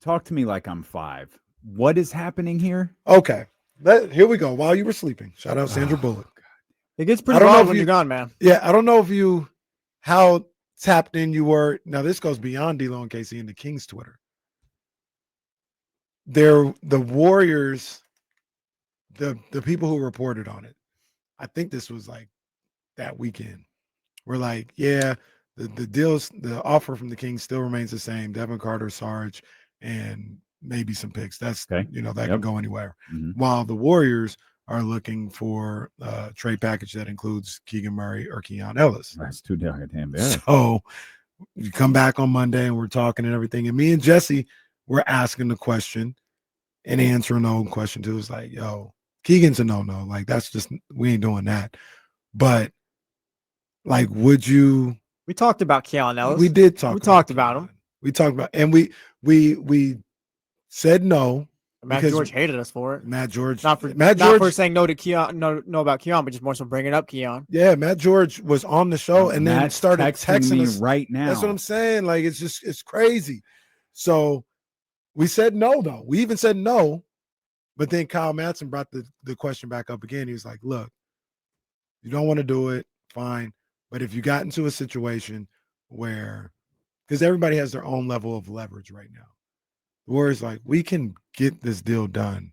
talk to me like I'm 5. What is happening here? Okay. Here we go. While you were sleeping, shout out Sandra Bullock. It gets I pretty don't know wild if when you- you're gone, man. Yeah, I don't know if you how tapped in you were. Now this goes beyond D'Lo and Casey and the Kings Twitter. The Warriors, the people who reported on it. I think this was like that weekend. We're like, yeah, the offer from the Kings still remains the same. Devin Carter, Sarge, and maybe some picks. That's Okay. that can go anywhere. Mhm. While the Warriors are looking for a trade package that includes Keegan Murray or Keon Ellis. That's too damn bad. So you come back on Monday and we're talking and everything. And me and Jesse were asking the question and answering the own question too. It's like, yo, Keegan's a no-no. Like, that's just, we ain't doing that. But like, would you? We talked about Keon Ellis. We did talk. We talked about him. We talked about, and we said no. Matt because George hated us for it. Matt George, Not for saying no to Keon, no about Keon, but just more so bringing up Keon. Yeah, Matt George was on the show and then started texting me us right now. That's what I'm saying. Like, it's crazy. So we said no, though. We even said no, but then Kyle Madsen brought the question back up again. He was like, look, you don't want to do it, fine. But if you got into a situation where, because everybody has their own level of leverage right now. The Warriors like, we can get this deal done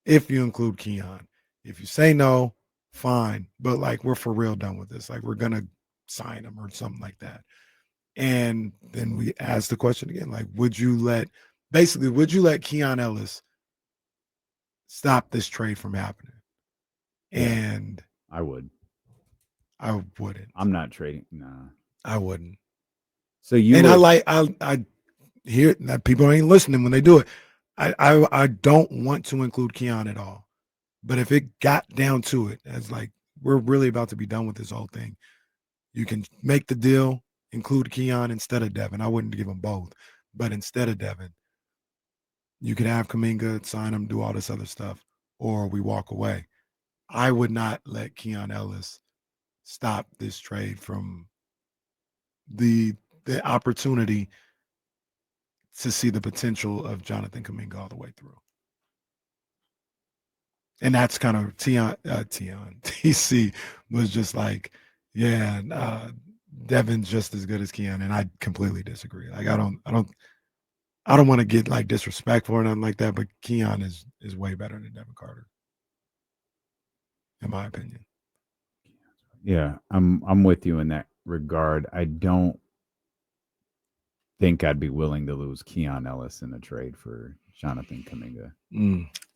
if you include Keon. If you say no, fine. But like, we're for real done with this. Like, we're going to sign him or something like that. And then we asked the question again, like, would you let Keon Ellis stop this trade from happening? And I would. I wouldn't. I'm not trading. Nah. I wouldn't. So you and I hear that people ain't listening when they do it. I don't want to include Keon at all. But if it got down to it, as like we're really about to be done with this whole thing, you can make the deal, include Keon instead of Devin. I wouldn't give them both, but instead of Devin, you could have Kuminga, sign him, do all this other stuff, or we walk away. I would not let Keon Ellis stop this trade from the opportunity to see the potential of Jonathan Kuminga all the way through. And that's kind of TC was just like, yeah, Devin's just as good as Keon, and I completely disagree. Like, I don't want to get like disrespectful or nothing like that, but Keon is way better than Devin Carter, in my opinion. Yeah, I'm with you in that regard. I don't think I'd be willing to lose Keon Ellis in a trade for Jonathan Kuminga.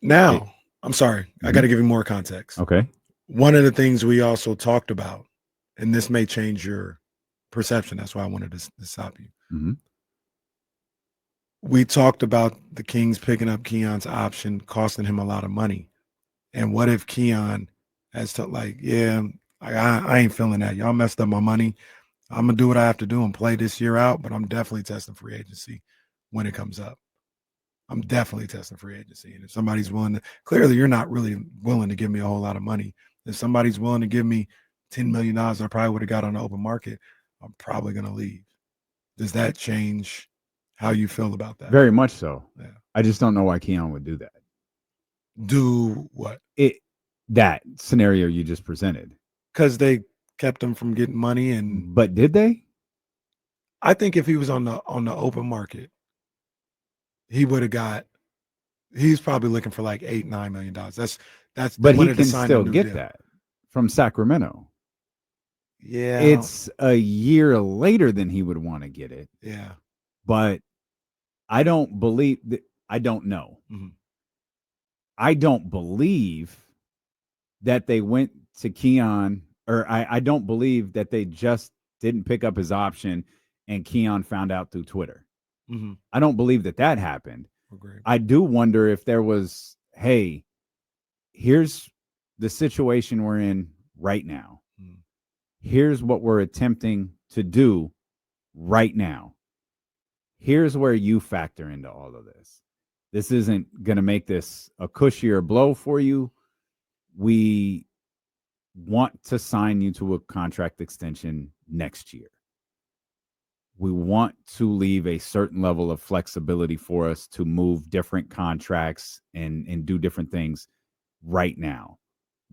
Now, I'm sorry, I got to give you more context. Okay. One of the things we also talked about, and this may change your perception, that's why I wanted to stop you. Mm-hmm. We talked about the Kings picking up Keon's option, costing him a lot of money. And what if Keon has to, like, yeah, I ain't feeling that. Y'all messed up my money. I'm going to do what I have to do and play this year out, but I'm definitely testing free agency when it comes up. I'm definitely testing free agency. And if somebody's willing to, clearly you're not really willing to give me a whole lot of money. If somebody's willing to give me $10 million, I probably would have got on the open market. I'm probably going to leave. Does that change how you feel about that? Very much so. Yeah. I just don't know why Keon would do that. Do what? That scenario you just presented. Because they kept him from getting money, but did they? I think if he was on the open market, he would have got. He's probably looking for like $8-9 million. That's. But he can still get that from Sacramento. Yeah, it's a year later than he would want to get it. Yeah, but I don't believe that. I don't know. Mm-hmm. I don't believe that they went to Keon, or I don't believe that they just didn't pick up his option and Keon found out through Twitter. Mm-hmm. I don't believe that happened. Agreed. I do wonder if there was, hey, here's the situation we're in right now. Mm-hmm. Here's what we're attempting to do right now. Here's where you factor into all of this. This isn't going to make this a cushier blow for you. We want to sign you to a contract extension next year. we want to leave a certain level of flexibility for us to move different contracts and do different things right now.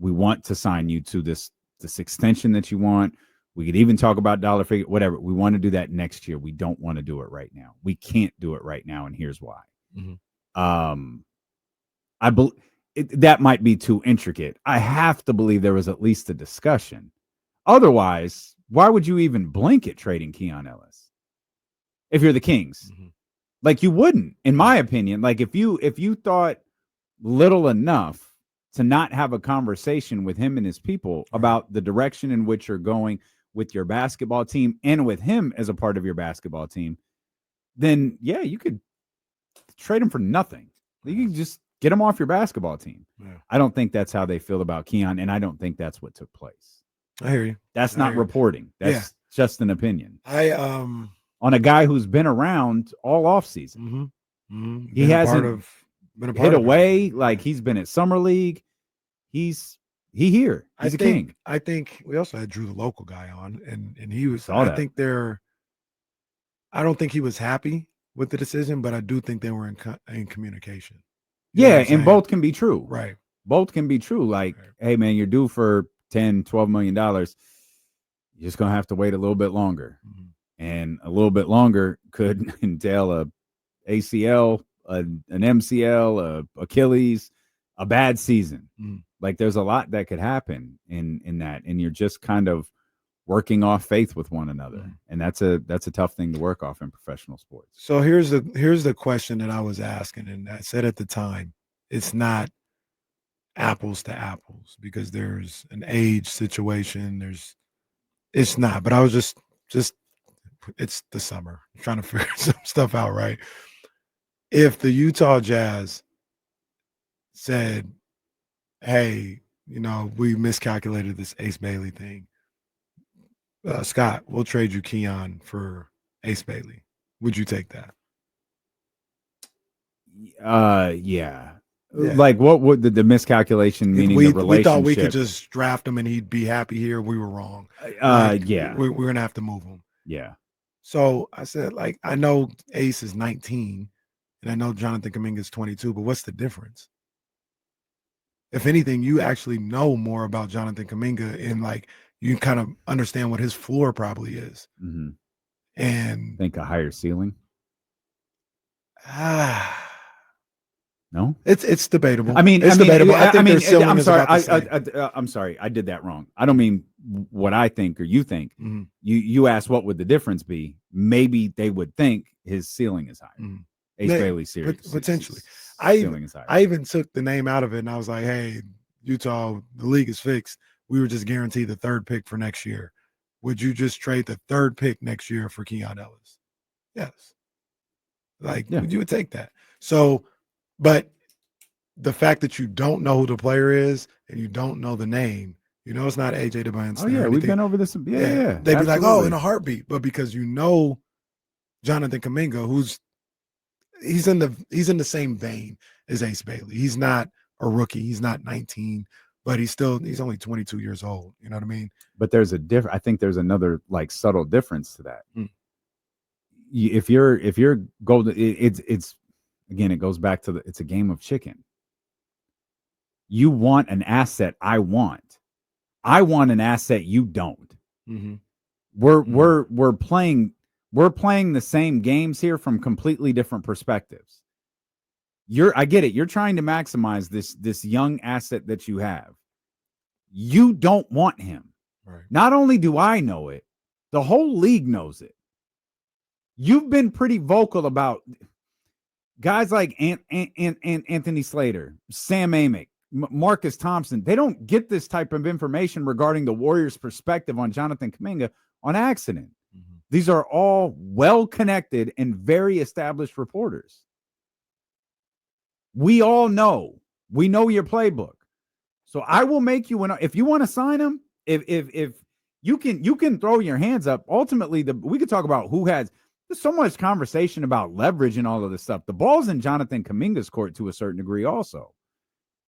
We want to sign you to this extension that you want. We could even talk about dollar figure, whatever. We want to do that next year. We don't want to do it right now. We can't do it right now, and here's why. I believe that might be too intricate. I have to believe there was at least a discussion. Otherwise, why would you even blink at trading Keon Ellis if you're the Kings? Like, you wouldn't, in my opinion. Like, if you thought little enough to not have a conversation with him and his people about the direction in which you're going with your basketball team and with him as a part of your basketball team, then yeah, you could trade him for nothing. You can just get him off your basketball team. I don't think that's how they feel about Keon, and I don't think that's what took place. I hear you. That's not reporting. That's just an opinion. On a guy who's been around all offseason. He hasn't been hit away. Like, he's been at Summer League. He's here. He's a king. I think we also had Drew, the local guy, on, and he was. I don't think he was happy with the decision, but I do think they were in communication. And both can be true. Right. Both can be true. Like, hey man, you're due for $10, $12 million. You're just gonna have to wait a little bit longer, and a little bit longer could entail a ACL, an MCL, a Achilles, a bad season. Like, there's a lot that could happen in that, and you're just kind of working off faith with one another, and that's a tough thing to work off in professional sports. So here's the question that I was asking, and I said at the time, it's not apples to apples because there's an age situation. It's not, but I was just it's the summer, I'm trying to figure some stuff out, right? If the Utah Jazz said, hey, we miscalculated this Ace Bailey thing, Scott, we'll trade you Keon for Ace Bailey, would you take that? Yeah. Like, what would the miscalculation meaning? The relationship? We thought we could just draft him and he'd be happy here. We were wrong. We're gonna have to move him. Yeah. So I said, like, I know Ace is 19 and I know Jonathan Kuminga is 22, but what's the difference? If anything, you actually know more about Jonathan Kuminga, and like, you kind of understand what his floor probably is. And think a higher ceiling. No, it's debatable. It's debatable. I'm sorry. I did that wrong. I don't mean what I think or you think. You asked what would the difference be. Maybe they would think his ceiling is higher. Ace Bailey series potentially. Ceiling is higher. I even took the name out of it, and I was like, hey, Utah, the league is fixed. We were just guaranteed the third pick for next year. Would you just trade the third pick next year for Keon Ellis? Yes. You would take that. So, but the fact that you don't know who the player is and you don't know the name, it's not AJ DeBunston. Oh yeah, we've been over this. Yeah. They'd be like, oh, in a heartbeat. But because Jonathan Kuminga, he's in the same vein as Ace Bailey. He's not a rookie. He's not 19, but he's only 22 years old. You know what I mean? But there's I think there's another like subtle difference to that. If you're golden, it's again, it goes back to it's a game of chicken. You want an asset. I want an asset. You don't. We're playing the same games here from completely different perspectives. I get it. You're trying to maximize this young asset that you have. You don't want him. Right. Not only do I know it, the whole league knows it. You've been pretty vocal about guys like Anthony Slater, Sam Amick, Marcus Thompson. They don't get this type of information regarding the Warriors' perspective on Jonathan Kuminga on accident. These are all well-connected and very established reporters. We all know. We know your playbook. So I will make you if you want to sign him, if you can throw your hands up. Ultimately, we could talk about there's so much conversation about leverage and all of this stuff. The ball's in Jonathan Kuminga's court to a certain degree also.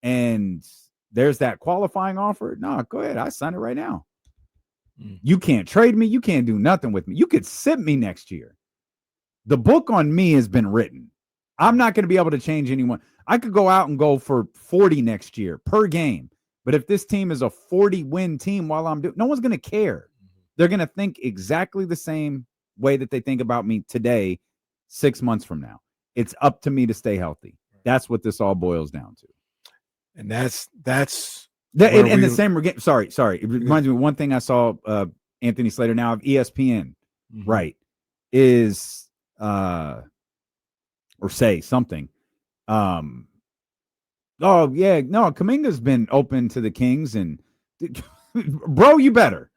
And there's that qualifying offer. No, go ahead. I sign it right now. You can't trade me. You can't do nothing with me. You could sit me next year. The book on me has been written. I'm not going to be able to change anyone. I could go out and go for 40 next year per game. But if this team is a 40-win team while I'm doing, no one's going to care. They're going to think exactly the same way that they think about me today, 6 months from now. It's up to me to stay healthy. That's what this all boils down to. And that's and the same. Sorry. It reminds me of one thing I saw. Anthony Slater now of ESPN, right, is or say something. Oh yeah, no, Kuminga's been open to the Kings, and bro, you better,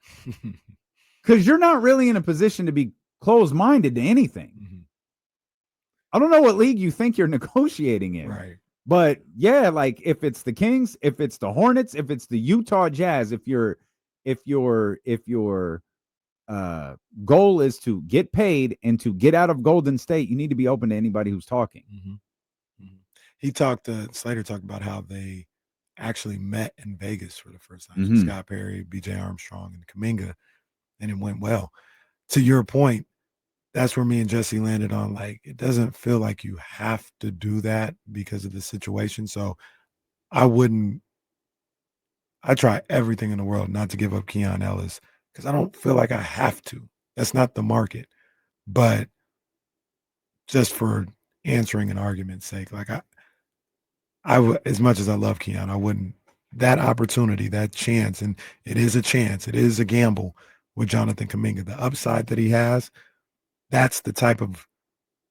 because you're not really in a position to be closed-minded to anything. I don't know what league you think you're negotiating in, right? But yeah, like if it's the Kings, if it's the Hornets, if it's the Utah Jazz, if your goal is to get paid and to get out of Golden State, you need to be open to anybody who's talking. Slater talked about how they actually met in Vegas for the first time. So Scott Perry, BJ Armstrong, and Kuminga, and it went well. To your point, that's where me and Jesse landed on, like, it doesn't feel like you have to do that because of the situation. So I try everything in the world not to give up Keon Ellis because I don't feel like I have to. That's not the market. But just for answering an argument's sake, like as much as I love Keon, I wouldn't, that opportunity, that chance, and it is a chance, it is a gamble with Jonathan Kuminga. The upside that he has, that's the type of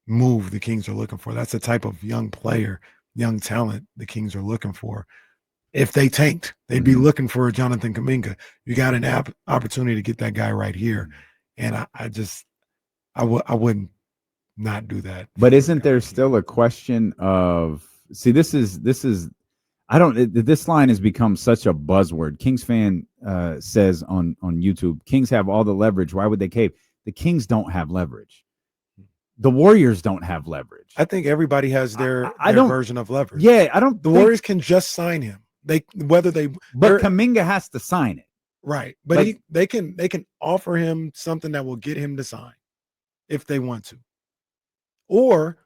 move the Kings are looking for. That's the type of young player, young talent the Kings are looking for. If they tanked, they'd be looking for a Jonathan Kuminga. You got an opportunity to get that guy right here. And I wouldn't not do that. But isn't there still a question of, see, this line has become such a buzzword. Kings fan says on YouTube, Kings have all the leverage. Why would they cave? The Kings don't have leverage. The Warriors don't have leverage. I think everybody has their version of leverage. Yeah, the Warriors can just sign him. But Kuminga has to sign it. Right. But they can offer him something that will get him to sign if they want to. Or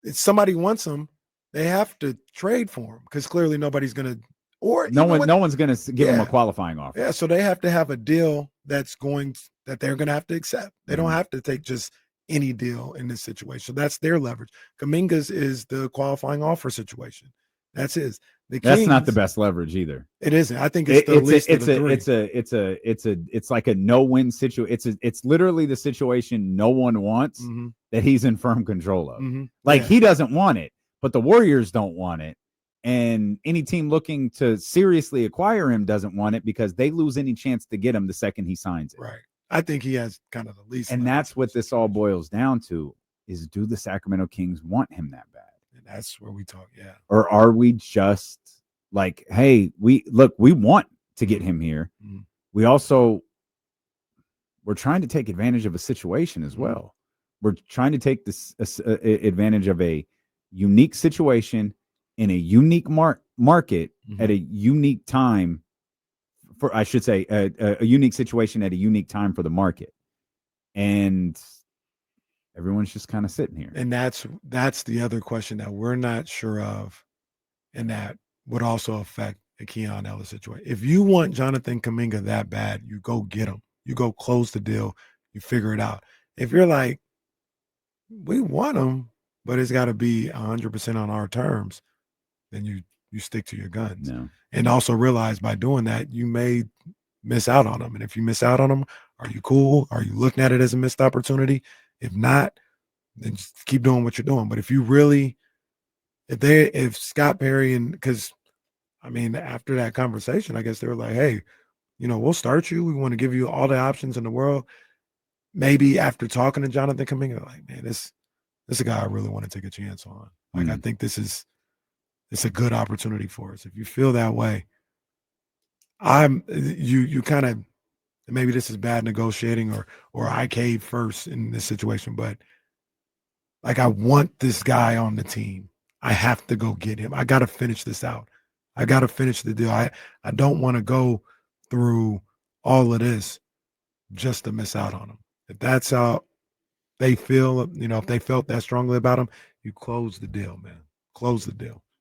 if somebody wants him, they have to trade for him because clearly nobody's going to, or no one's going to give him a qualifying offer. Yeah. So they have to have a deal that they're going to have to accept. They don't have to take just any deal in this situation. That's their leverage. Kuminga's is the qualifying offer situation. That's his. That's not the best leverage either. It isn't. I think it's the least of the three. It's like a no-win situation. It's literally the situation no one wants that he's in firm control of. He doesn't want it, but the Warriors don't want it. And any team looking to seriously acquire him doesn't want it because they lose any chance to get him the second he signs it. Right. I think he has kind of the least. And that's what this all boils down to is, do the Sacramento Kings want him that bad? And that's where we talk. Yeah. Or are we just like, hey, we want to get him here. We also, we're trying to take advantage of a situation as well. We're trying to take this advantage of a unique situation in a unique market at a unique time for, I should say, a unique situation at a unique time for the market. And everyone's just kind of sitting here. And that's the other question that we're not sure of, and that would also affect the Keon Ellis situation. If you want Jonathan Kuminga that bad, you go get him. You go close the deal. You figure it out. If you're like, we want him, but it's got to be 100% on our terms, then you stick to your guns. No. And also realize by doing that, you may miss out on them. And if you miss out on them, are you cool? Are you looking at it as a missed opportunity? If not, then just keep doing what you're doing. But if you really, if Scott Perry, and because I mean, after that conversation, I guess they were like, hey, we'll start you. We want to give you all the options in the world. Maybe after talking to Jonathan Kuminga, like, man, this is a guy I really want to take a chance on. Like, I think it's a good opportunity for us. If you feel that way, you kind of, maybe this is bad negotiating or I cave first in this situation, but like, I want this guy on the team. I have to go get him. I got to finish this out. I got to finish the deal. I don't want to go through all of this just to miss out on him. If that's how they feel, if they felt that strongly about him, you close the deal, man. Close the deal.